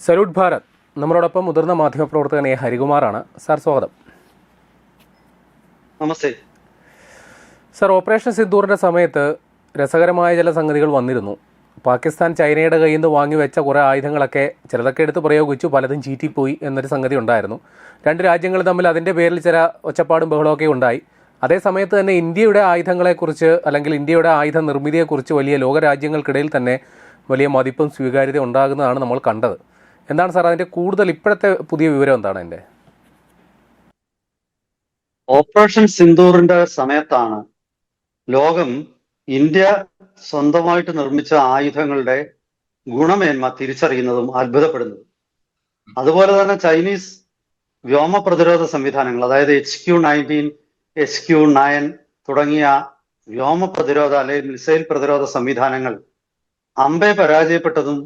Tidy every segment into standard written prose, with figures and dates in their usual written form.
Salute Bharat. നമ്മളോടൊപ്പം മുതിർന്ന മാധ്യമപ്രവർത്തകൻ ഹരികുമാറാണ്. സാർ, സ്വാഗതം. നമസ്തേ സാർ, ഓപ്പറേഷൻ സിന്ദൂറിൻ്റെ സമയത്ത് രസകരമായ ചില സംഗതികൾ വന്നിരുന്നു. പാകിസ്ഥാൻ ചൈനയുടെ കയ്യിൽ നിന്ന് വാങ്ങിവെച്ച കുറേ ആയുധങ്ങളൊക്കെ ചിലതൊക്കെ എടുത്ത് പ്രയോഗിച്ചു, പലതും ചീറ്റിപ്പോയി എന്നൊരു സംഗതി ഉണ്ടായിരുന്നു. രണ്ട് രാജ്യങ്ങൾ തമ്മിൽ അതിൻ്റെ പേരിൽ ചില ഒച്ചപ്പാടും ബഹളമൊക്കെ ഉണ്ടായി. അതേസമയത്ത് തന്നെ ഇന്ത്യയുടെ ആയുധങ്ങളെക്കുറിച്ച് അല്ലെങ്കിൽ ഇന്ത്യയുടെ ആയുധ നിർമ്മിതിയെക്കുറിച്ച് വലിയ ലോകരാജ്യങ്ങൾക്കിടയിൽ തന്നെ വലിയ മതിപ്പും സ്വീകാര്യത ഉണ്ടാകുന്നതാണ് നമ്മൾ കണ്ടത്. എന്താണ് സാർ അതിൻ്റെ കൂടുതൽ ഇപ്പോഴത്തെ പുതിയ വിവരം എന്താണ്? എൻ്റെ ഓപ്പറേഷൻ സിന്ദൂറിന്റെ സമയത്താണ് ലോകം ഇന്ത്യ സ്വന്തമായിട്ട് നിർമ്മിച്ച ആയുധങ്ങളുടെ ഗുണമേന്മ തിരിച്ചറിയുന്നതും അത്ഭുതപ്പെടുന്നതും. അതുപോലെ തന്നെ ചൈനീസ് വ്യോമ പ്രതിരോധ സംവിധാനങ്ങൾ, അതായത് HQ-19, HQ-9 തുടങ്ങിയ വ്യോമ പ്രതിരോധ അല്ലെങ്കിൽ മിസൈൽ പ്രതിരോധ സംവിധാനങ്ങൾ അമ്പെ പരാജയപ്പെട്ടതും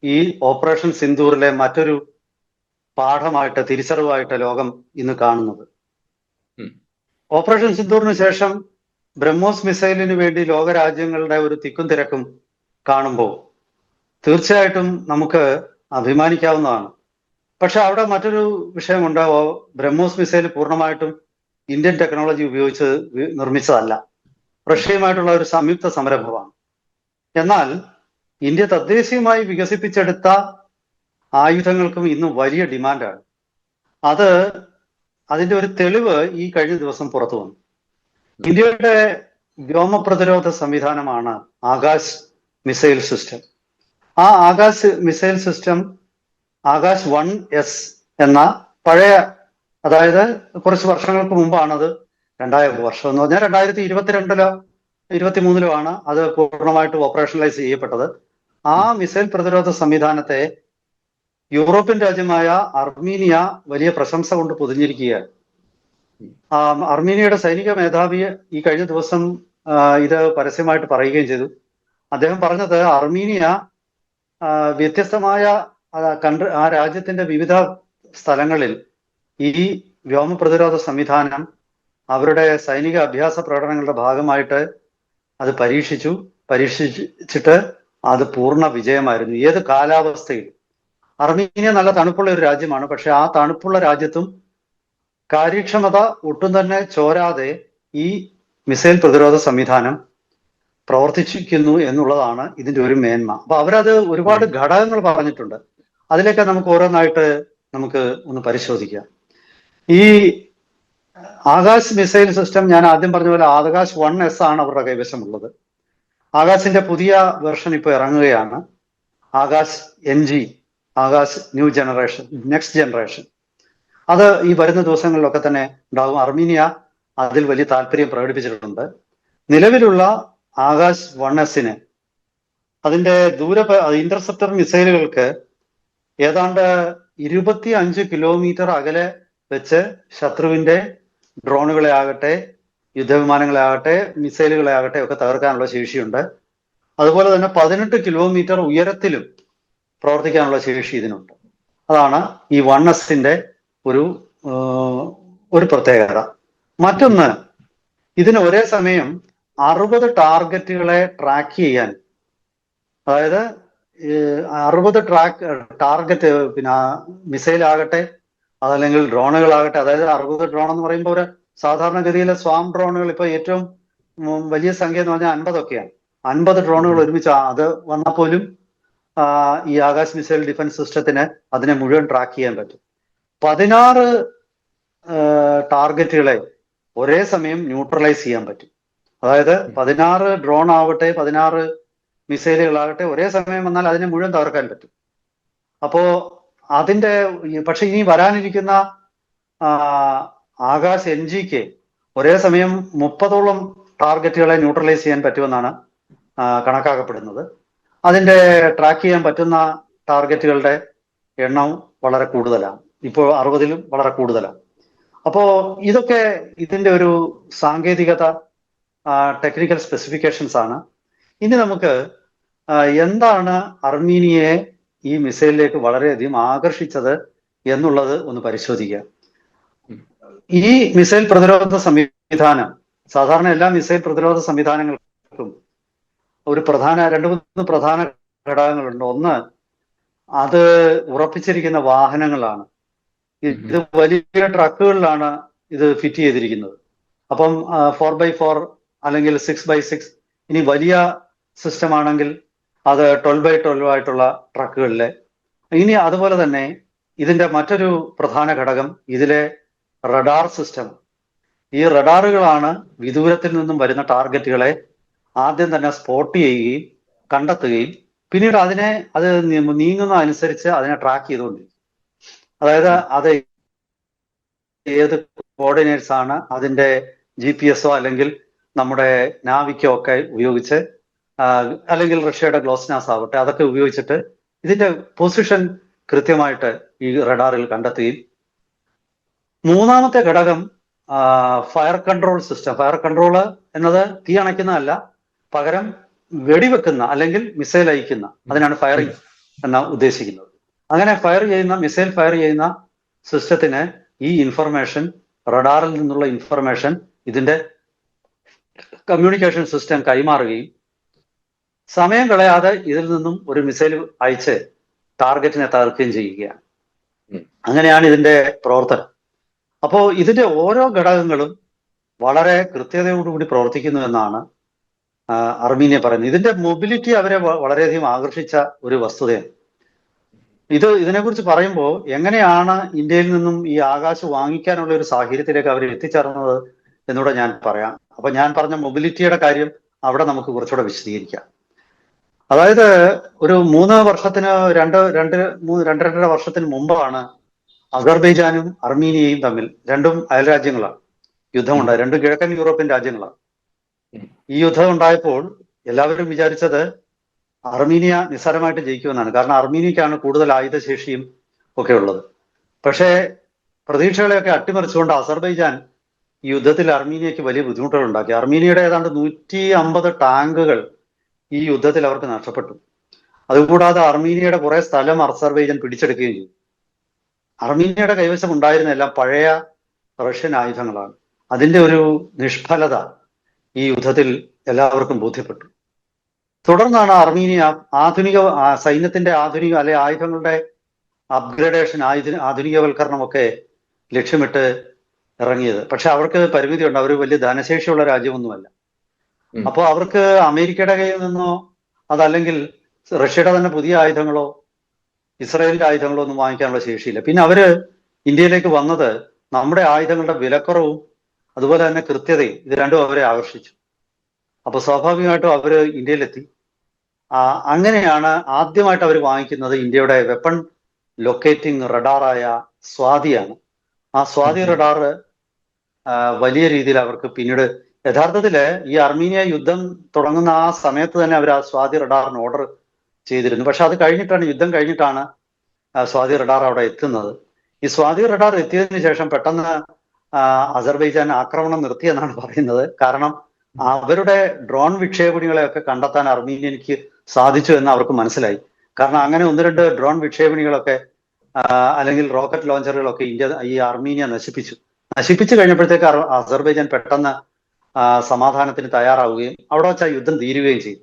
ഈ ഓപ്പറേഷൻ സിന്ദൂറിലെ മറ്റൊരു പാഠമായിട്ട്, തിരിച്ചറിവായിട്ട് ലോകം ഇന്ന് കാണുന്നത്. ഓപ്പറേഷൻ സിന്ദൂറിന് ശേഷം ബ്രഹ്മോസ് മിസൈലിന് വേണ്ടി ലോകരാജ്യങ്ങളുടെ ഒരു തിക്കും തിരക്കും കാണുമ്പോൾ തീർച്ചയായിട്ടും നമുക്ക് അഭിമാനിക്കാവുന്നതാണ്. പക്ഷെ അവിടെ മറ്റൊരു വിഷയമുണ്ട്. ബ്രഹ്മോസ് മിസൈൽ പൂർണ്ണമായിട്ടും ഇന്ത്യൻ ടെക്നോളജി ഉപയോഗിച്ച് നിർമ്മിച്ചതല്ല, റഷ്യയുമായിട്ടുള്ള ഒരു സംയുക്ത സംരംഭമാണ്. എന്നാൽ ഇന്ത്യ തദ്ദേശീയമായി വികസിപ്പിച്ചെടുത്ത ആയുധങ്ങൾക്കും ഇന്ന് വലിയ ഡിമാൻഡാണ്. അതിന്റെ ഒരു തെളിവ് ഈ കഴിഞ്ഞ ദിവസം പുറത്തു വന്നു. ഇന്ത്യയുടെ വ്യോമ പ്രതിരോധ സംവിധാനമാണ് ആകാശ് മിസൈൽ സിസ്റ്റം. ആ Akash missile system Akash 1S എന്ന പഴയ, അതായത് കുറച്ച് വർഷങ്ങൾക്ക് മുമ്പാണത്, 2000 വർഷം എന്ന് പറഞ്ഞാൽ 2022-ലോ 2023-ലോ ആണ് അത് പൂർണ്ണമായിട്ട് ഓപ്പറേഷണലൈസ് ചെയ്യപ്പെട്ടത്. ആ മിസൈൽ പ്രതിരോധ സംവിധാനത്തെ യൂറോപ്യൻ രാജ്യമായ അർമീനിയ വലിയ പ്രശംസ കൊണ്ട് പൊതിഞ്ഞിരിക്കുകയാണ്. അർമീനിയയുടെ സൈനിക മേധാവി ഈ കഴിഞ്ഞ ദിവസം ഇത് പരസ്യമായിട്ട് പറയുകയും ചെയ്തു. അദ്ദേഹം പറഞ്ഞത് അർമീനിയ വ്യത്യസ്തമായ ആ രാജ്യത്തിന്റെ വിവിധ സ്ഥലങ്ങളിൽ ഈ വ്യോമ പ്രതിരോധ സംവിധാനം അവരുടെ സൈനിക അഭ്യാസ പ്രകടനങ്ങളുടെ ഭാഗമായിട്ട് അത് പരീക്ഷിച്ചിട്ട് അത് പൂർണ്ണ വിജയമായിരുന്നു. ഏത് കാലാവസ്ഥയിൽ. അർമീനിയ നല്ല തണുപ്പുള്ള ഒരു രാജ്യമാണ്. പക്ഷെ ആ തണുപ്പുള്ള രാജ്യത്തും കാര്യക്ഷമത ഒട്ടും തന്നെ ചോരാതെ ഈ മിസൈൽ പ്രതിരോധ സംവിധാനം പ്രവർത്തിച്ചിരിക്കുന്നു എന്നുള്ളതാണ് ഇതിന്റെ ഒരു മേന്മ. അപ്പൊ അവരത് ഒരുപാട് ഘടകങ്ങൾ പറഞ്ഞിട്ടുണ്ട്. അതിലേക്ക് നമുക്ക് ഓരോന്നായിട്ട് നമുക്ക് ഒന്ന് പരിശോധിക്കാം. ഈ ആകാശ് മിസൈൽ സിസ്റ്റം, ഞാൻ ആദ്യം പറഞ്ഞ പോലെ ആകാശ് 1S ആണ് അവരുടെ കൈവശമുള്ളത്. ആകാശിന്റെ പുതിയ വെർഷൻ ഇപ്പോൾ ഇറങ്ങുകയാണ്, Akash NG, Akash next generation. അത് ഈ വരുന്ന ദിവസങ്ങളിലൊക്കെ തന്നെ ഉണ്ടാകും. അർമീനിയ അതിൽ വലിയ താല്പര്യം പ്രകടിപ്പിച്ചിട്ടുണ്ട്. നിലവിലുള്ള ആകാശ് 1S-ന് അതിന്റെ ഇന്റർസെപ്റ്റർ മിസൈലുകൾക്ക് ഏതാണ്ട് 25 കിലോമീറ്റർ അകലെ വെച്ച് ശത്രുവിന്റെ ഡ്രോണുകളെ ആകട്ടെ, യുദ്ധവിമാനങ്ങളെ ആകട്ടെ, മിസൈലുകളെ ആകട്ടെ ഒക്കെ തകർക്കാനുള്ള ശേഷിയുണ്ട്. അതുപോലെ തന്നെ 18 കിലോമീറ്റർ ഉയരത്തിലും പ്രവർത്തിക്കാനുള്ള ശേഷി ഇതിനുണ്ട്. അതാണ് ഈ 1S-ന്റെ ഒരു പ്രത്യേകത. മറ്റൊന്ന്, ഇതിന് ഒരേ സമയം 60 ടാർഗറ്റുകളെ ട്രാക്ക് ചെയ്യാൻ, അതായത് 60 ടാർഗറ്റ്, പിന്നെ മിസൈൽ ആകട്ടെ അതല്ലെങ്കിൽ ഡ്രോണുകളാകട്ടെ, അതായത് 60 ഡ്രോൺ എന്ന് പറയുമ്പോൾ ഒരു സാധാരണഗതിയിലെ സ്വാം ഡ്രോണുകൾ ഇപ്പോൾ ഏറ്റവും വലിയ സംഖ്യ എന്ന് പറഞ്ഞാൽ 50 50 ഡ്രോണുകൾ ഒരുമിച്ച് അത് വന്നാൽ പോലും ഈ ആകാശ് മിസൈൽ ഡിഫൻസ് സിസ്റ്റത്തിന് അതിനെ മുഴുവൻ ട്രാക്ക് ചെയ്യാൻ പറ്റും. 16 ടാർഗറ്റുകളെ ഒരേ സമയം ന്യൂട്രലൈസ് ചെയ്യാൻ പറ്റും. അതായത് 16 ഡ്രോൺ ആവട്ടെ, 16 മിസൈലുകളാകട്ടെ ഒരേ സമയം വന്നാൽ അതിനെ മുഴുവൻ തകർക്കാൻ പറ്റും. അപ്പോ അതിന്റെ പക്ഷെ ഇനി വരാനിരിക്കുന്ന ആകാശ് NG-ക്ക് ഒരേ സമയം 30ഓളം ടാർഗറ്റുകളെ ന്യൂട്രലൈസ് ചെയ്യാൻ പറ്റുമെന്നാണ് കണക്കാക്കപ്പെടുന്നത്. അതിന്റെ ട്രാക്ക് ചെയ്യാൻ പറ്റുന്ന ടാർഗറ്റുകളുടെ എണ്ണം വളരെ കൂടുതലാണ്. ഇപ്പോൾ 60-ലും വളരെ കൂടുതലാണ്. അപ്പോ ഇതൊക്കെ ഇതിന്റെ ഒരു സാങ്കേതികത, ടെക്നിക്കൽ സ്പെസിഫിക്കേഷൻസ് ആണ്. ഇനി നമുക്ക് എന്താണ് അർമീനിയയെ ഈ മിസൈലിലേക്ക് വളരെയധികം ആകർഷിച്ചത് എന്നുള്ളത് ഒന്ന് പരിശോധിക്കാം. ഈ മിസൈൽ പ്രതിരോധ സംവിധാനം, സാധാരണ എല്ലാ മിസൈൽ പ്രതിരോധ സംവിധാനങ്ങൾക്കും രണ്ട് മൂന്ന് പ്രധാന ഘടകങ്ങളുണ്ട്. ഒന്ന്, അത് ഉറപ്പിച്ചിരിക്കുന്ന വാഹനങ്ങളാണ്. ഇത് വലിയ ട്രക്കുകളിലാണ് ഇത് ഫിറ്റ് ചെയ്തിരിക്കുന്നത്. അപ്പം 4x4 അല്ലെങ്കിൽ 6x6, ഇനി വലിയ സിസ്റ്റം ആണെങ്കിൽ അത് 12x12 ആയിട്ടുള്ള ട്രക്കുകളിലെ. ഇനി അതുപോലെ തന്നെ ഇതിന്റെ മറ്റൊരു പ്രധാന ഘടകം ഇതിലെ റഡാർ സിസ്റ്റം. ഈ റഡാറുകളാണ് വിദൂരത്തിൽ നിന്നും വരുന്ന ടാർഗറ്റുകളെ ആദ്യം തന്നെ സ്പോട്ട് ചെയ്യുകയും കണ്ടെത്തുകയും പിന്നീട് അത് നീങ്ങുന്ന അനുസരിച്ച് അതിനെ ട്രാക്ക് ചെയ്തുകൊണ്ടിരിക്കും. അതായത് അത് ഏത് കോർഡിനേറ്റ്സ് ആണ് അതിന്റെ GPS അല്ലെങ്കിൽ നമ്മുടെ നാവിക്കോ ഒക്കെ ഉപയോഗിച്ച്, അല്ലെങ്കിൽ റഷ്യയുടെ ഗ്ലോസ്നാസ് ആവട്ടെ, അതൊക്കെ ഉപയോഗിച്ചിട്ട് ഇതിന്റെ പൊസിഷൻ കൃത്യമായിട്ട് ഈ റഡാറിൽ കണ്ടെത്തുകയും. മൂന്നാമത്തെ ഘടകം fire control system. Fire control എന്നത് തീ അണയ്ക്കുന്നതല്ല, പകരം വെടിവെക്കുന്ന അല്ലെങ്കിൽ മിസൈൽ അയക്കുന്ന, അതിനാണ് ഫയറിംഗ് എന്ന ഉദ്ദേശിക്കുന്നത്. അങ്ങനെ മിസൈൽ ഫയർ ചെയ്യുന്ന സിസ്റ്റത്തിന് ഈ ഇൻഫർമേഷൻ, റഡാറിൽ നിന്നുള്ള ഇൻഫർമേഷൻ ഇതിന്റെ കമ്മ്യൂണിക്കേഷൻ സിസ്റ്റം കൈമാറുകയും സമയം കളയാതെ ഇതിൽ നിന്നും ഒരു മിസൈൽ അയച്ച് ടാർഗറ്റിനെ തകർക്കുകയും ചെയ്യുകയാണ്. അങ്ങനെയാണ് ഇതിന്റെ പ്രവർത്തനം. അപ്പോൾ ഇതിന്റെ ഓരോ ഘടകങ്ങളും വളരെ കൃത്യതയോടുകൂടി പ്രവർത്തിക്കുന്നു എന്നാണ് അർമീനിയ പറയുന്നത്. ഇതിന്റെ മൊബിലിറ്റി അവരെ വളരെയധികം ആകർഷിച്ച ഒരു വസ്തുതയാണ്. ഇതിനെക്കുറിച്ച് പറയുമ്പോൾ എങ്ങനെയാണ് ഇന്ത്യയിൽ നിന്നും ഈ ആകാശ് വാങ്ങിക്കാനുള്ള ഒരു സാഹചര്യത്തിലേക്ക് അവർ എത്തിച്ചേർന്നത് എന്നൂടെ ഞാൻ പറയാം. അപ്പൊ ഞാൻ പറഞ്ഞ മൊബിലിറ്റിയുടെ കാര്യം അവിടെ നമുക്ക് കുറച്ചുകൂടെ വിശദീകരിക്കാം. അതായത് ഒരു 3 വർഷത്തിന് 2.5 വർഷത്തിന് മുമ്പാണ് അസർബൈജാനും അർമീനിയയും തമ്മിൽ, രണ്ടും അയൽരാജ്യങ്ങളാണ്, യുദ്ധമുണ്ടായി. രണ്ടും കിഴക്കൻ യൂറോപ്യൻ രാജ്യങ്ങളാണ്. ഈ യുദ്ധം ഉണ്ടായപ്പോൾ എല്ലാവരും വിചാരിച്ചത് അർമീനിയ നിസ്സാരമായിട്ട് ജയിക്കുമെന്നാണ്. കാരണം അർമീനിയക്കാണ് കൂടുതൽ ആയുധശേഷിയും ഒക്കെ ഉള്ളത്. പക്ഷേ പ്രതീക്ഷകളെയൊക്കെ അട്ടിമറിച്ചുകൊണ്ട് അസർബൈജാൻ ഈ യുദ്ധത്തിൽ അർമീനിയക്ക് വലിയ ബുദ്ധിമുട്ടുകൾ ഉണ്ടാക്കി. അർമീനിയയുടെ ഏതാണ്ട് 150 ടാങ്കുകൾ ഈ യുദ്ധത്തിൽ അവർക്ക് നഷ്ടപ്പെട്ടു. അതുകൂടാതെ അർമീനിയയുടെ കുറെ സ്ഥലം അസർബൈജാൻ പിടിച്ചെടുക്കുകയും ചെയ്തു. അർമീനിയയുടെ കൈവശം ഉണ്ടായിരുന്ന എല്ലാം പഴയ റഷ്യൻ ആയുധങ്ങളാണ്. അതിന്റെ ഒരു നിഷ്ഫലത ഈ യുദ്ധത്തിൽ എല്ലാവർക്കും ബോധ്യപ്പെട്ടു. തുടർന്നാണ് അർമീനിയ സൈന്യത്തിന്റെ ആയുധങ്ങളുടെ അപ്ഗ്രഡേഷൻ, ആധുനികവൽക്കരണമൊക്കെ ലക്ഷ്യമിട്ട് ഇറങ്ങിയത്. പക്ഷെ അവർക്ക് പരിമിതിയുണ്ട്. അവർ വലിയ ധനശേഷിയുള്ള രാജ്യമൊന്നുമല്ല. അപ്പോൾ അവർക്ക് അമേരിക്കയുടെ കയ്യിൽ നിന്നോ അതല്ലെങ്കിൽ റഷ്യയുടെ തന്നെ പുതിയ ആയുധങ്ങളോ ഇസ്രായേലിന്റെ ആയുധങ്ങളോ ഒന്നും വാങ്ങിക്കാനുള്ള ശേഷിയില്ല. പിന്നെ അവര് ഇന്ത്യയിലേക്ക് വന്നത് നമ്മുടെ ആയുധങ്ങളുടെ വിലക്കുറവും അതുപോലെ തന്നെ കൃത്യതയും, ഇത് രണ്ടും അവരെ ആകർഷിച്ചു. അപ്പൊ സ്വാഭാവികമായിട്ടും അവര് ഇന്ത്യയിലെത്തി. അങ്ങനെയാണ് ആദ്യമായിട്ട് അവർ വാങ്ങിക്കുന്നത് ഇന്ത്യയുടെ വെപ്പൺ ലൊക്കേറ്റിംഗ് റഡാറായ സ്വാതിയാണ്. ആ സ്വാതി റഡാർ വലിയ രീതിയിൽ അവർക്ക് പിന്നീട്, യഥാർത്ഥത്തില് ഈ അർമീനിയ യുദ്ധം തുടങ്ങുന്ന ആ സമയത്ത് തന്നെ അവർ ആ സ്വാതി റഡാറിന് ഓർഡർ ചെയ്തിരുന്നു. പക്ഷെ അത് കഴിഞ്ഞിട്ടാണ്, യുദ്ധം കഴിഞ്ഞിട്ടാണ് സ്വാതി റഡാർ അവിടെ എത്തുന്നത്. ഈ സ്വാതി റഡാർ എത്തിയതിനു ശേഷം പെട്ടെന്ന് അസർബൈജാൻ ആക്രമണം നിർത്തിയെന്നാണ് പറയുന്നത്. കാരണം അവരുടെ ഡ്രോൺ വിക്ഷേപണികളെയൊക്കെ കണ്ടെത്താൻ അർമീനിയക്ക് സാധിച്ചു എന്ന് അവർക്ക് മനസ്സിലായി. കാരണം അങ്ങനെ 1-2 ഡ്രോൺ വിക്ഷേപണികളൊക്കെ അല്ലെങ്കിൽ റോക്കറ്റ് ലോഞ്ചറുകളൊക്കെ ഈ അർമീനിയ നശിപ്പിച്ചു കഴിഞ്ഞപ്പോഴത്തേക്ക് അസർബൈജാൻ പെട്ടെന്ന് സമാധാനത്തിന് തയ്യാറാവുകയും അവിടെ വെച്ച് ആ യുദ്ധം തീരുകയും ചെയ്തു.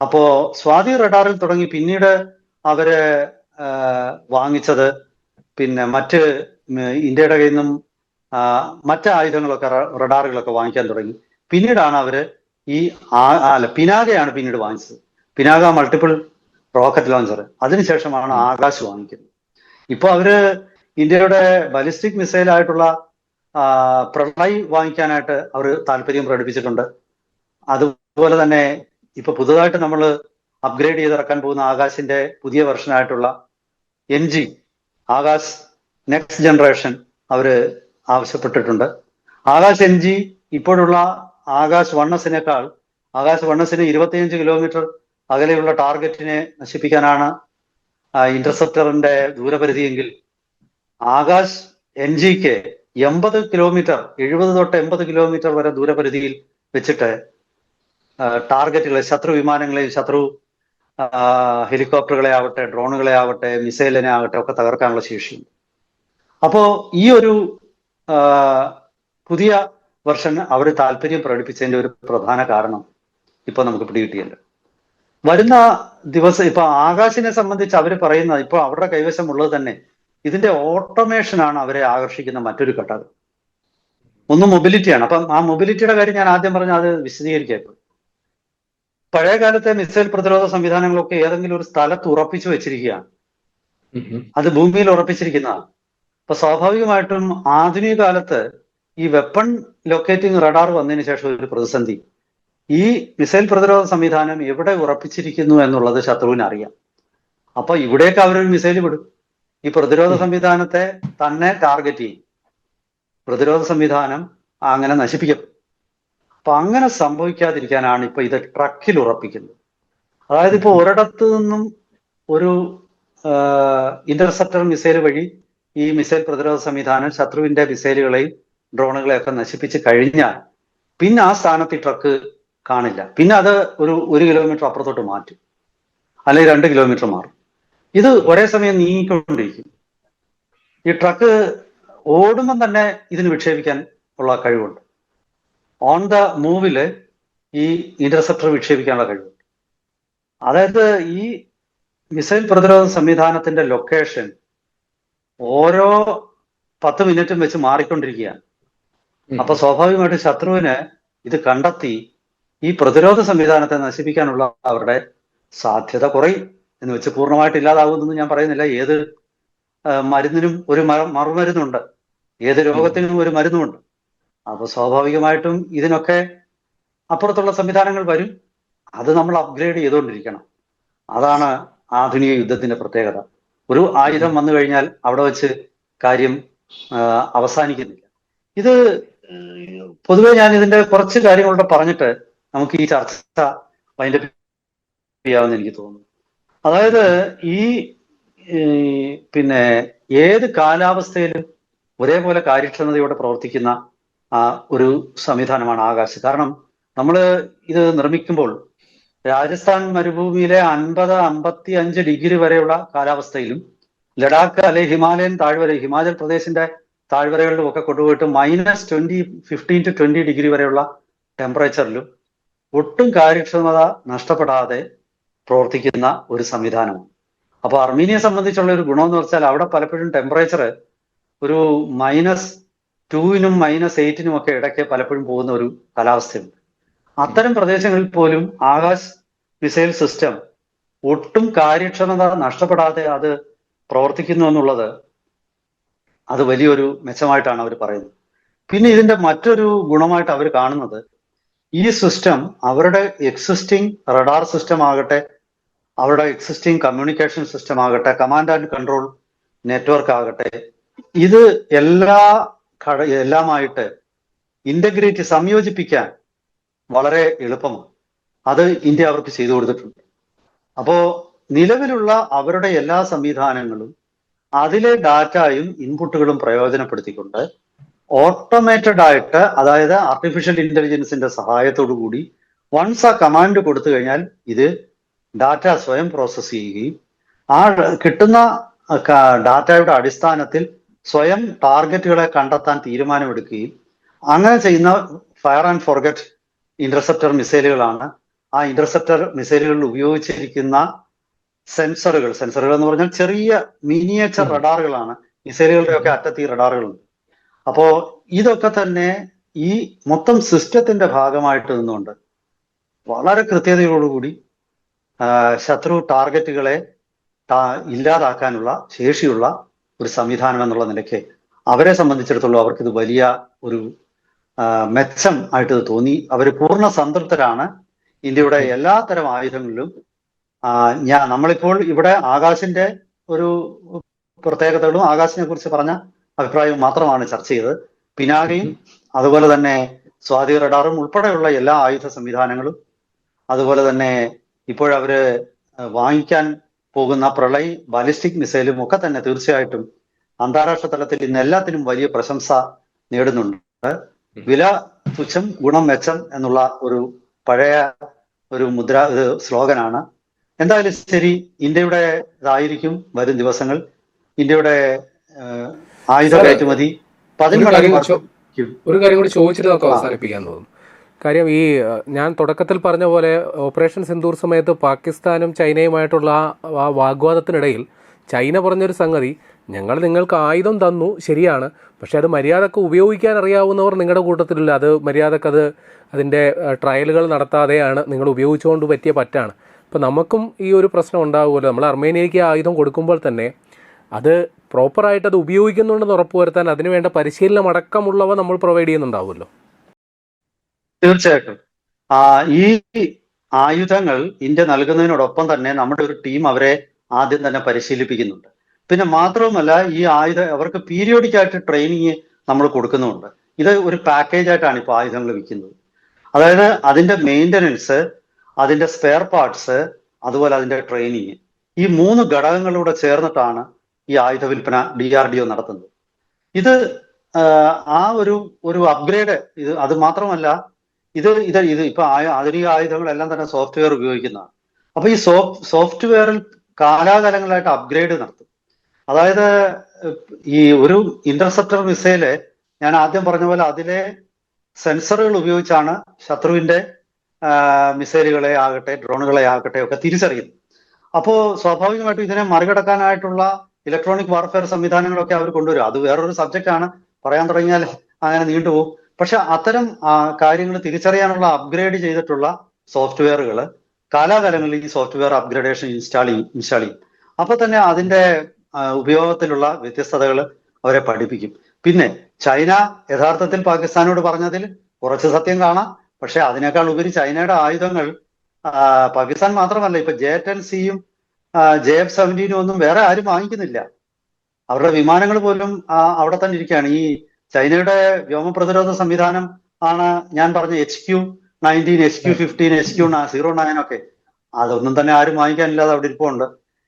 അപ്പോ സ്വാതി റഡാറിൽ തുടങ്ങി പിന്നീട് അവര് വാങ്ങിച്ചത് പിന്നെ ഇന്ത്യയുടെ കയ്യിൽ നിന്നും മറ്റ് ആയുധങ്ങളൊക്കെ, റഡാറുകളൊക്കെ വാങ്ങിക്കാൻ തുടങ്ങി. പിന്നീടാണ് അവര് പിനാകയാണ് പിന്നീട് വാങ്ങിച്ചത്. Pinaka multiple rocket launcher. അതിനുശേഷമാണ് ആകാശ് വാങ്ങിക്കുന്നത്. ഇപ്പൊ അവര് ഇന്ത്യയുടെ ബലിസ്റ്റിക് മിസൈൽ ആയിട്ടുള്ള പ്രളയ് വാങ്ങിക്കാനായിട്ട് അവർ താല്പര്യം പ്രകടിപ്പിച്ചിട്ടുണ്ട്. അതുപോലെ തന്നെ ഇപ്പൊ പുതുതായിട്ട് നമ്മൾ അപ്ഗ്രേഡ് ചെയ്തിറക്കാൻ പോകുന്ന ആകാശിന്റെ പുതിയ വെർഷനായിട്ടുള്ള NG ആകാശ് നെക്സ്റ്റ് ജനറേഷൻ അവര് ആവശ്യപ്പെട്ടിട്ടുണ്ട്. ആകാശ് NG ഇപ്പോഴുള്ള ആകാശ് 1Sനേക്കാൾ, ആകാശ് 1Sന് 25 കിലോമീറ്റർ അകലെയുള്ള ടാർഗറ്റിനെ നശിപ്പിക്കാനാണ് ഇന്റർസെപ്റ്ററിന്റെ ദൂരപരിധിയെങ്കിൽ ആകാശ് NGക്ക് 80 കിലോമീറ്റർ, 70 തൊട്ട് 80 കിലോമീറ്റർ വരെ ദൂരപരിധിയിൽ വെച്ചിട്ട് ടാർഗറ്റുകളെ, ശത്രു വിമാനങ്ങളെയും ശത്രു ഹെലികോപ്റ്ററുകളെ ആവട്ടെ, ഡ്രോണുകളെ ആവട്ടെ, മിസൈലിനെ ആവട്ടെ ഒക്കെ തകർക്കാനുള്ള ശേഷിയുണ്ട്. അപ്പോ ഈ ഒരു പുതിയ വെർഷൻ അവർ താല്പര്യം പ്രകടിപ്പിച്ചതിന്റെ ഒരു പ്രധാന കാരണം ഇപ്പൊ നമുക്ക് പിടികിട്ടിയല്ലോ. വരുന്ന ദിവസം ഇപ്പൊ ആകാശിനെ സംബന്ധിച്ച് അവർ പറയുന്ന ഇപ്പൊ അവരുടെ കൈവശമുള്ളത് തന്നെ ഇതിന്റെ ഓട്ടോമേഷനാണ് അവരെ ആകർഷിക്കുന്ന മറ്റൊരു ഘടകം. ഒന്ന് മൊബിലിറ്റിയാണ്. അപ്പം ആ മൊബിലിറ്റിയുടെ കാര്യം ഞാൻ ആദ്യം പറഞ്ഞ അത് വിശദീകരിക്കാം. ഇപ്പോൾ പഴയ കാലത്തെ മിസൈൽ പ്രതിരോധ സംവിധാനങ്ങളൊക്കെ ഏതെങ്കിലും ഒരു സ്ഥലത്ത് ഉറപ്പിച്ചു വെച്ചിരിക്കുകയാണ്. അത് ഭൂമിയിൽ ഉറപ്പിച്ചിരിക്കുന്നതാണ്. അപ്പൊ സ്വാഭാവികമായിട്ടും ആധുനിക കാലത്ത് ഈ വെപ്പൺ ലൊക്കേറ്റിംഗ് റഡാർ വന്നതിന് ശേഷം ഒരു പ്രതിസന്ധി, ഈ മിസൈൽ പ്രതിരോധ സംവിധാനം എവിടെ ഉറപ്പിച്ചിരിക്കുന്നു എന്നുള്ളത് ശത്രുവിന് അറിയാം. അപ്പൊ ഇവിടേക്ക് അവരൊരു മിസൈൽ വിടും. ഈ പ്രതിരോധ സംവിധാനത്തെ തന്നെ ടാർഗറ്റ് ചെയ്യും. പ്രതിരോധ സംവിധാനം അങ്ങനെ നശിപ്പിക്കപ്പെടും. അപ്പൊ അങ്ങനെ സംഭവിക്കാതിരിക്കാനാണ് ഇപ്പൊ ഇത് ട്രക്കിൽ ഉറപ്പിക്കുന്നത്. അതായത് ഇപ്പൊ ഒരിടത്ത് നിന്നും ഒരു ഇന്റർസെപ്റ്റർ മിസൈൽ വഴി ഈ മിസൈൽ പ്രതിരോധ സംവിധാനം ശത്രുവിന്റെ മിസൈലുകളെയും ഡ്രോണുകളെയൊക്കെ നശിപ്പിച്ച് കഴിഞ്ഞാൽ പിന്നെ ആ സ്ഥാനത്ത് ഈ ട്രക്ക് കാണില്ല. പിന്നെ അത് ഒരു കിലോമീറ്റർ അപ്പുറത്തോട്ട് മാറ്റും, അല്ലെങ്കിൽ 2 കിലോമീറ്റർ മാറും. ഇത് ഒരേ സമയം നീങ്ങിക്കൊണ്ടിരിക്കും. ഈ ട്രക്ക് ഓടുമ്പം തന്നെ ഇതിന് വിക്ഷേപിക്കാൻ ഉള്ള കഴിവുണ്ട്. ഓൺ ദ മൂവില് ഈ ഇന്റർസെപ്റ്റർ വിക്ഷേപിക്കാനുള്ള കഴിവുണ്ട്. അതായത് ഈ മിസൈൽ പ്രതിരോധ സംവിധാനത്തിന്റെ ലൊക്കേഷൻ ഓരോ 10 മിനിറ്റും വെച്ച് മാറിക്കൊണ്ടിരിക്കുകയാണ്. അപ്പൊ സ്വാഭാവികമായിട്ട് ശത്രുവിന് ഇത് കണ്ടെത്തി ഈ പ്രതിരോധ സംവിധാനത്തെ നശിപ്പിക്കാനുള്ള അവരുടെ സാധ്യത കുറയും. എന്ന് വെച്ച് പൂർണ്ണമായിട്ട് ഇല്ലാതാവുമെന്ന് ഞാൻ പറയുന്നില്ല. ഏത് മരുന്നിനും ഒരു മറുമരുന്നുണ്ട്, ഏത് രോഗത്തിനും ഒരു മരുന്നുമുണ്ട്. അപ്പൊ സ്വാഭാവികമായിട്ടും ഇതിനൊക്കെ അപ്പുറത്തുള്ള സംവിധാനങ്ങൾ വരും. അത് നമ്മൾ അപ്ഗ്രേഡ് ചെയ്തുകൊണ്ടിരിക്കണം. അതാണ് ആധുനിക യുദ്ധത്തിന്റെ പ്രത്യേകത. ഒരു ആയുധം വന്നു കഴിഞ്ഞാൽ അവിടെ വെച്ച് കാര്യം അവസാനിക്കുന്നില്ല. ഇത് പൊതുവെ ഞാൻ ഇതിന്റെ കുറച്ച് കാര്യങ്ങളൂടെ പറഞ്ഞിട്ട് നമുക്ക് ഈ ചർച്ച വൈൻഡപ്പ് ചെയ്യാമെന്ന് എനിക്ക് തോന്നുന്നു. അതായത് ഈ പിന്നെ ഏത് കാലാവസ്ഥയിലും ഒരേപോലെ കാര്യക്ഷമതയോടെ പ്രവർത്തിക്കുന്ന ഒരു സംവിധാനമാണ് ആകാശ്. കാരണം നമ്മൾ ഇത് നിർമ്മിക്കുമ്പോൾ രാജസ്ഥാൻ മരുഭൂമിയിലെ 50-55 ഡിഗ്രി വരെയുള്ള കാലാവസ്ഥയിലും ലഡാക്ക് അല്ലെ ഹിമാലയൻ താഴ്വര, ഹിമാചൽ പ്രദേശിന്റെ താഴ്വരകളിലും ഒക്കെ കൊണ്ടുപോയിട്ട് -15 to 20 ഡിഗ്രി വരെയുള്ള ടെമ്പറേച്ചറിലും ഒട്ടും കാര്യക്ഷമത നഷ്ടപ്പെടാതെ പ്രവർത്തിക്കുന്ന ഒരു സംവിധാനമാണ്. അപ്പൊ അർമീനിയെ സംബന്ധിച്ചുള്ള ഒരു ഗുണമെന്ന് വെച്ചാൽ അവിടെ പലപ്പോഴും ടെമ്പറേച്ചർ ഒരു -2നും -8നും ഒക്കെ ഇടയ്ക്ക് പലപ്പോഴും പോകുന്ന ഒരു കാലാവസ്ഥയുണ്ട്. അത്തരം പ്രദേശങ്ങളിൽ പോലും ആകാശ് മിസൈൽ സിസ്റ്റം ഒട്ടും കാര്യക്ഷമത നഷ്ടപ്പെടാതെ അത് പ്രവർത്തിക്കുന്നു എന്നുള്ളത് അത് വലിയൊരു മെച്ചമായിട്ടാണ് അവർ പറയുന്നത്. പിന്നെ ഇതിന്റെ മറ്റൊരു ഗുണമായിട്ട് അവർ കാണുന്നത് ഈ സിസ്റ്റം അവരുടെ എക്സിസ്റ്റിംഗ് റഡാർ സിസ്റ്റം ആകട്ടെ, അവരുടെ എക്സിസ്റ്റിംഗ് കമ്മ്യൂണിക്കേഷൻ സിസ്റ്റം ആകട്ടെ, കമാൻഡ് ആൻഡ് കൺട്രോൾ നെറ്റ്വർക്ക് ആകട്ടെ, ഇത് എല്ലാമായിട്ട് ഇന്റഗ്രേറ്റ് സംയോജിപ്പിക്കാൻ വളരെ എളുപ്പമാണ്. അത് ഇന്ത്യ അവർക്ക് ചെയ്തു കൊടുത്തിട്ടുണ്ട്. അപ്പോ നിലവിലുള്ള അവരുടെ എല്ലാ സംവിധാനങ്ങളും അതിലെ ഡാറ്റയും ഇൻപുട്ടുകളും പ്രയോജനപ്പെടുത്തിക്കൊണ്ട് ഓട്ടോമേറ്റഡ് ആയിട്ട്, അതായത് ആർട്ടിഫിഷ്യൽ ഇന്റലിജൻസിന്റെ സഹായത്തോടു കൂടി വൺസ് ആ കമാൻഡ് കൊടുത്തു കഴിഞ്ഞാൽ ഇത് ഡാറ്റ സ്വയം പ്രോസസ് ചെയ്യുകയും ആ കിട്ടുന്ന ഡാറ്റയുടെ അടിസ്ഥാനത്തിൽ സ്വയം ടാർഗറ്റുകളെ കണ്ടെത്താൻ തീരുമാനമെടുക്കുകയും അങ്ങനെ ചെയ്യുന്ന ഫയർ ആൻഡ് ഫോർഗറ്റ് ഇന്റർസെപ്റ്റർ മിസൈലുകളാണ്. ആ ഇന്റർസെപ്റ്റർ മിസൈലുകളിൽ ഉപയോഗിച്ചിരിക്കുന്ന സെൻസറുകൾ എന്ന് പറഞ്ഞാൽ ചെറിയ മിനിയേച്ചർ റഡാറുകളാണ്. മിസൈലുകളുടെ ഒക്കെ അറ്റത്ത് ഈ റഡാറുകളുണ്ട്. അപ്പോ ഇതൊക്കെ തന്നെ ഈ മൊത്തം സിസ്റ്റത്തിന്റെ ഭാഗമായിട്ട് നിന്നുകൊണ്ട് വളരെ കൃത്യതയോടുകൂടി ശത്രു ടാർഗറ്റുകളെ ഇല്ലാതാക്കാനുള്ള ശേഷിയുള്ള ഒരു സംവിധാനം എന്നുള്ള നിലയ്ക്ക് അവരെ സംബന്ധിച്ചിടത്തോളം അവർക്കിത് വലിയ ഒരു മെച്ചം ആയിട്ട് തോന്നി. അവർ പൂർണ്ണ സംതൃപ്തരാണ്. ഇന്ത്യയുടെ എല്ലാ തരം ആയുധങ്ങളിലും നമ്മളിപ്പോൾ ഇവിടെ ആകാശിന്റെ ഒരു പ്രത്യേകതകളും ആകാശിനെ കുറിച്ച് പറഞ്ഞ അഭിപ്രായവും മാത്രമാണ് ചർച്ച ചെയ്തത്. പിനാകയും അതുപോലെ തന്നെ സ്വാതി റഡാറും ഉൾപ്പെടെയുള്ള എല്ലാ ആയുധ സംവിധാനങ്ങളും, അതുപോലെ തന്നെ ഇപ്പോഴവര് വാങ്ങിക്കാൻ പോകുന്ന പ്രളയ് ബാലിസ്റ്റിക് മിസൈലും ഒക്കെ തന്നെ തീർച്ചയായിട്ടും അന്താരാഷ്ട്ര തലത്തിൽ ഇന്ന് എല്ലാത്തിനും വലിയ പ്രശംസ നേടുന്നുണ്ട്. വില തുച്ഛം ഗുണം മെച്ചം എന്നുള്ള ഒരു പഴയ ഒരു സ്ലോഗനാണ്. എന്തായാലും ശരി, ഇന്ത്യയുടെ ഇതായിരിക്കും വരും ദിവസങ്ങൾ. ഇന്ത്യയുടെ ആയുധ കയറ്റുമതി ഒരു കാര്യം കൂടി ചോദിച്ചിട്ട് നമുക്ക് അവസാനിപ്പിക്കാൻ തോന്നുന്നു. കാര്യം ഈ ഞാൻ തുടക്കത്തിൽ പറഞ്ഞ പോലെ ഓപ്പറേഷൻ സിന്ദൂർ സമയത്ത് പാകിസ്ഥാനും ചൈനയുമായിട്ടുള്ള ആ വാഗ്വാദത്തിനിടയിൽ ചൈന പറഞ്ഞൊരു സംഗതി, ഞങ്ങൾ നിങ്ങൾക്ക് ആയുധം തന്നു ശരിയാണ്, പക്ഷേ അത് മര്യാദക്ക് ഉപയോഗിക്കാൻ അറിയാവുന്നവർ നിങ്ങളുടെ കൂട്ടത്തിലില്ല, അത് മര്യാദക്ക് അതിൻ്റെ ട്രയലുകൾ നടത്താതെയാണ് നിങ്ങൾ ഉപയോഗിച്ചുകൊണ്ട് പറ്റിയ പറ്റാണ്. അപ്പോൾ നമുക്കും ഈ ഒരു പ്രശ്നം ഉണ്ടാകുമല്ലോ. നമ്മൾ അർമേനിയയ്ക്ക് ആയുധം കൊടുക്കുമ്പോൾ തന്നെ അത് പ്രോപ്പറായിട്ട് അത് ഉപയോഗിക്കുന്നുണ്ടെന്ന് ഉറപ്പുവരുത്താൻ അതിനുവേണ്ട പരിശീലനം അടക്കമുള്ളവ നമ്മൾ പ്രൊവൈഡ് ചെയ്യുന്നുണ്ടാവുമല്ലോ. തീർച്ചയായിട്ടും ഈ ആയുധങ്ങൾ ഇന്ത്യ നൽകുന്നതിനോടൊപ്പം തന്നെ നമ്മുടെ ഒരു ടീം അവരെ ആദ്യം തന്നെ പരിശീലിപ്പിക്കുന്നുണ്ട്. പിന്നെ മാത്രവുമല്ല, ഈ അവർക്ക് പീരിയോഡിക് ആയിട്ട് ട്രെയിനിങ് നമ്മൾ കൊടുക്കുന്നുമുണ്ട്. ഇത് ഒരു പാക്കേജ് ആയിട്ടാണ് ഇപ്പോൾ ആയുധങ്ങൾ വിൽക്കുന്നത്. അതായത് അതിന്റെ മെയിൻ്റനൻസ്, അതിന്റെ സ്പെയർ പാർട്സ്, അതുപോലെ അതിന്റെ ട്രെയിനിങ്, ഈ 3 ഘടകങ്ങളൂടെ ചേർന്നിട്ടാണ് ഈ ആയുധ വിൽപ്പന DRDO നടത്തുന്നത്. ഇത് ആ ഒരു അപ്ഗ്രേഡ്, അത് മാത്രമല്ല, ഇത് ഇപ്പൊ ആധുനിക ആയുധങ്ങളെല്ലാം തന്നെ സോഫ്റ്റ്വെയർ ഉപയോഗിക്കുന്നതാണ്. അപ്പൊ ഈ സോഫ്റ്റ്വെയറിൽ കാലാകാലങ്ങളായിട്ട് അപ്ഗ്രേഡ് നടത്തും. അതായത് ഈ ഒരു ഇന്റർസെപ്റ്റർ മിസൈല് ഞാൻ ആദ്യം പറഞ്ഞ പോലെ അതിലെ സെൻസറുകൾ ഉപയോഗിച്ചാണ് ശത്രുവിന്റെ മിസൈലുകളെ ആകട്ടെ ഡ്രോണുകളെ ആകട്ടെ ഒക്കെ തിരിച്ചറിയുന്നത്. അപ്പോൾ സ്വാഭാവികമായിട്ടും ഇതിനെ മറികടക്കാനായിട്ടുള്ള ഇലക്ട്രോണിക് വാർഫെയർ സംവിധാനങ്ങളൊക്കെ അവർ കൊണ്ടുവരും. അത് വേറൊരു സബ്ജക്റ്റ് ആണ്, പറയാൻ തുടങ്ങിയാൽ അങ്ങനെ നീണ്ടുപോകും. പക്ഷെ അത്തരം കാര്യങ്ങൾ തിരിച്ചറിയാനുള്ള അപ്ഗ്രേഡ് ചെയ്തിട്ടുള്ള സോഫ്റ്റ്വെയറുകൾ കാലാകാലങ്ങളിൽ ഈ സോഫ്റ്റ്വെയർ അപ്ഗ്രേഡേഷൻ ഇൻസ്റ്റാൾ ചെയ്യും. അപ്പൊ തന്നെ അതിന്റെ ഉപയോഗത്തിലുള്ള വ്യത്യസ്തതകൾ അവരെ പഠിപ്പിക്കും. പിന്നെ ചൈന യഥാർത്ഥത്തിൽ പാകിസ്ഥാനോട് പറഞ്ഞതിൽ കുറച്ച് സത്യം കാണാം. പക്ഷെ അതിനേക്കാൾ ഉപരി ചൈനയുടെ ആയുധങ്ങൾ പാകിസ്ഥാൻ മാത്രമല്ല, ഇപ്പൊ J-10C JF-17 ഒന്നും വേറെ ആരും വാങ്ങിക്കുന്നില്ല. അവരുടെ വിമാനങ്ങൾ പോലും അവിടെ തന്നെ ഇരിക്കുകയാണ്. ഈ ചൈനയുടെ വ്യോമ പ്രതിരോധ സംവിധാനം ആണ് ഞാൻ പറഞ്ഞ HQ-19, HQ-15, HQ-09 ഒക്കെ. അതൊന്നും തന്നെ ആരും വാങ്ങിക്കാനില്ലാതെ അവിടെ ഇരിപ്പുണ്ട്.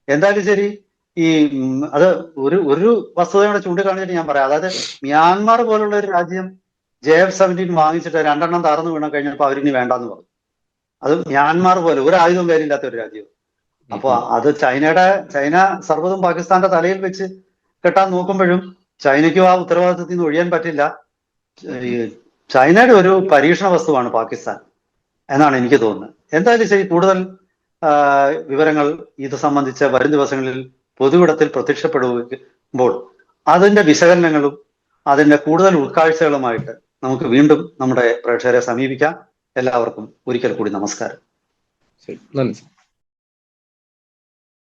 എന്തായാലും ശരി, അത് ഒരു വസ്തുതയോടെ ചൂണ്ടിക്കാണിച്ചിട്ട് ഞാൻ പറയാം. അതായത് മ്യാൻമാർ പോലുള്ള ഒരു രാജ്യം JF-17 വാങ്ങിച്ചിട്ട് 2 എണ്ണം തകർന്നു വീണ കഴിഞ്ഞപ്പോൾ അവരിനി വേണ്ടാന്ന് പറഞ്ഞു. അത് മ്യാൻമാർ പോലെ ഒരു ആയുധവും കയ്യിലില്ലാത്ത ഒരു രാജ്യം. അപ്പൊ അത് ചൈന സർവ്വതും പാകിസ്ഥാന്റെ തലയിൽ വെച്ച് കെട്ടാൻ നോക്കുമ്പോഴും ചൈനയ്ക്കും ആ ഉത്തരവാദിത്തത്തിൽ നിന്ന് ഒഴിയാൻ പറ്റില്ല. ചൈനയുടെ ഒരു പരീക്ഷണ വസ്തുവാണ് പാകിസ്ഥാൻ എന്നാണ് എനിക്ക് തോന്നുന്നത്. എന്തായാലും ശരി, കൂടുതൽ വിവരങ്ങൾ ഇത് സംബന്ധിച്ച് വരും ദിവസങ്ങളിൽ പൊതുവിടത്തിൽ പ്രത്യക്ഷപ്പെടുമ്പോൾ അതിന്റെ വിശകലനങ്ങളും അതിന്റെ കൂടുതൽ ഉൾക്കാഴ്ചകളുമായിട്ട് നമുക്ക് വീണ്ടും നമ്മുടെ പ്രേക്ഷകരെ സമീപിക്കാം. എല്ലാവർക്കും ഒരിക്കൽ കൂടി നമസ്കാരം. ശരി, നന്ദി.